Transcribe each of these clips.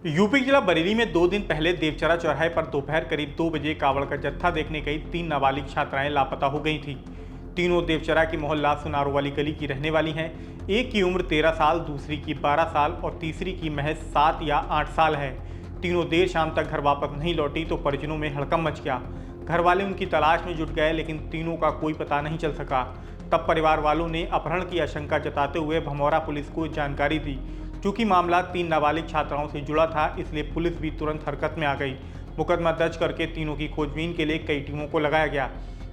UP जिला बरेली में 2 दिन पहले देवचरा चौराहे पर दोपहर करीब 2 बजे कावड़ का जत्था देखने गई 3 नाबालिग छात्राएं लापता हो गई थीं। तीनों देवचरा की मोहल्ला सुनारो वाली गली की रहने वाली हैं। एक की उम्र 13 साल, दूसरी की 12 साल और तीसरी की महज 7 या 8 साल है। तीनों देर शाम तक घर वापस नहीं लौटी तो परिजनों में हड़कंप मच गया। घर वाले उनकी तलाश में जुट गए लेकिन तीनों का कोई पता नहीं चल सका। तब परिवार वालों ने अपहरण की आशंका जताते हुए भमौरा पुलिस को जानकारी दी। चूंकि मामला 3 नाबालिग छात्राओं से जुड़ा था, इसलिए पुलिस भी तुरंत हरकत में आ गई। मुकदमा दर्ज करके तीनों की खोजबीन के लिए कई टीमों को लगाया गया।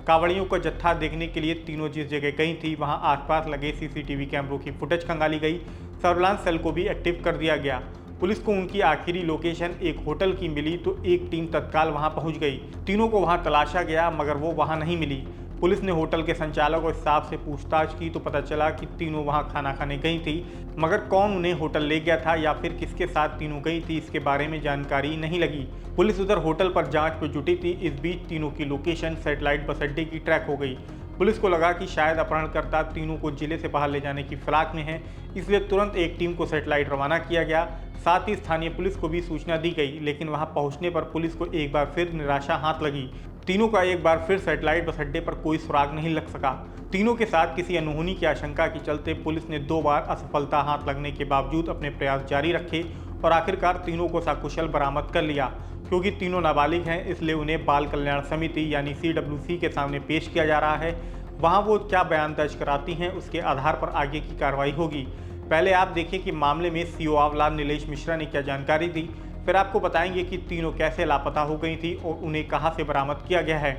कांवड़ियों का जत्था देखने के लिए तीनों जिस जगह गई थी वहां आसपास लगे सीसीटीवी कैमरों की फुटेज खंगाली गई। सर्विलांस सेल को भी एक्टिव कर दिया गया। पुलिस को उनकी आखिरी लोकेशन एक होटल की मिली तो एक टीम तत्काल वहां पहुंच गई। तीनों को वहां तलाशा गया मगर वो वहां नहीं मिली। पुलिस ने होटल के संचालक और स्टाफ से पूछताछ की तो पता चला कि तीनों वहां खाना खाने गई थी, मगर कौन उन्हें होटल ले गया था या फिर किसके साथ तीनों गई थी इसके बारे में जानकारी नहीं लगी। पुलिस उधर होटल पर जांच पर जुटी थी। इस बीच तीनों की लोकेशन सैटेलाइट बस अड्डे की ट्रैक हो गई। पुलिस को लगा कि शायद अपहरणकर्ता तीनों को जिले से बाहर ले जाने की फिराक में है, इसलिए तुरंत एक टीम को सैटेलाइट रवाना किया गया। साथ ही स्थानीय पुलिस को भी सूचना दी गई, लेकिन वहां पहुंचने पर पुलिस को एक बार फिर निराशा हाथ लगी। तीनों का एक बार फिर सैटेलाइट बस अड्डे पर कोई सुराग नहीं लग सका। तीनों के साथ किसी अनहोनी की आशंका के चलते पुलिस ने 2 बार असफलता हाथ लगने के बावजूद अपने प्रयास जारी रखे और आखिरकार तीनों को सकुशल बरामद कर लिया। क्योंकि तीनों नाबालिग हैं, इसलिए उन्हें बाल कल्याण समिति यानी CWC के सामने पेश किया जा रहा है। वहां वो क्या बयान दर्ज कराती हैं उसके आधार पर आगे की कार्रवाई होगी। पहले आप देखिए कि मामले में CO आंवला नीलेश मिश्रा ने क्या जानकारी दी, फिर आपको बताएंगे कि तीनों कैसे लापता हो गई थी और उन्हें कहां से बरामद किया गया है।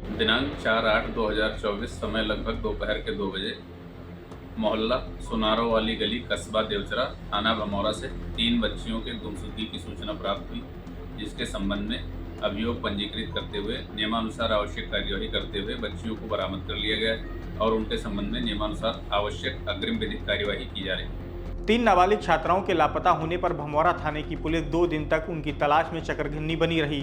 दिनांक 4/8/2024 समय लगभग दोपहर के 2 बजे मोहल्ला सुनारो वाली गली, कस्बा देवचरा, थाना भमौरा से 3 बच्चियों के गुमशुदगी की सूचना प्राप्त हुई, जिसके संबंध में अभियोग पंजीकृत करते हुए नियमानुसार आवश्यक कार्यवाही करते हुए बच्चियों को बरामद कर लिया गया है और उनके संबंध में नियमानुसार आवश्यक अग्रिम विधिक कार्यवाही की जा रही है। 3 नाबालिग छात्राओं के लापता होने पर भमौरा थाने की पुलिस 2 दिन तक उनकी तलाश में चक्रघिन्नी बनी रही।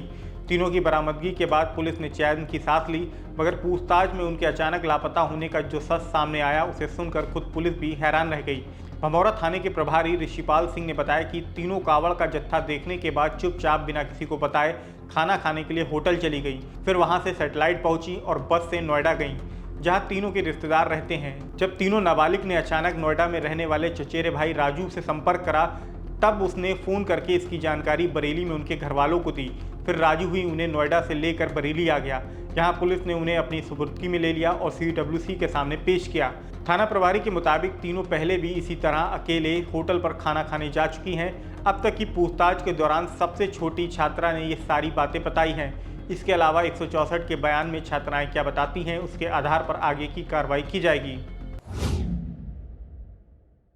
तीनों की बरामदगी के बाद पुलिस ने चैन की सांस ली, मगर पूछताछ में उनके अचानक लापता होने का जो सच सामने आया उसे सुनकर खुद पुलिस भी हैरान रह गई। भमौरा थाने के प्रभारी ऋषिपाल सिंह ने बताया कि तीनों कावड़ का जत्था देखने के बाद चुपचाप बिना किसी को बताए खाना खाने के लिए होटल चली गई। फिर वहां से सैटेलाइट पहुंची और बस से नोएडा गई, जहां तीनों के रिश्तेदार रहते हैं। जब तीनों नाबालिग ने अचानक नोएडा में रहने वाले चचेरे भाई राजू से संपर्क करा, तब उसने फ़ोन करके इसकी जानकारी बरेली में उनके घर वालों को दी। फिर राजू ही उन्हें नोएडा से लेकर बरेली आ गया। यहाँ पुलिस ने उन्हें अपनी सुपुर्दगी में ले लिया और CWC के सामने पेश किया। थाना प्रभारी के मुताबिक तीनों पहले भी इसी तरह अकेले होटल पर खाना खाने जा चुकी हैं। अब तक की पूछताछ के दौरान सबसे छोटी छात्रा ने ये सारी बातें बताई हैं। इसके अलावा 164 के बयान में छात्राएं क्या बताती हैं उसके आधार पर आगे की कार्रवाई की जाएगी।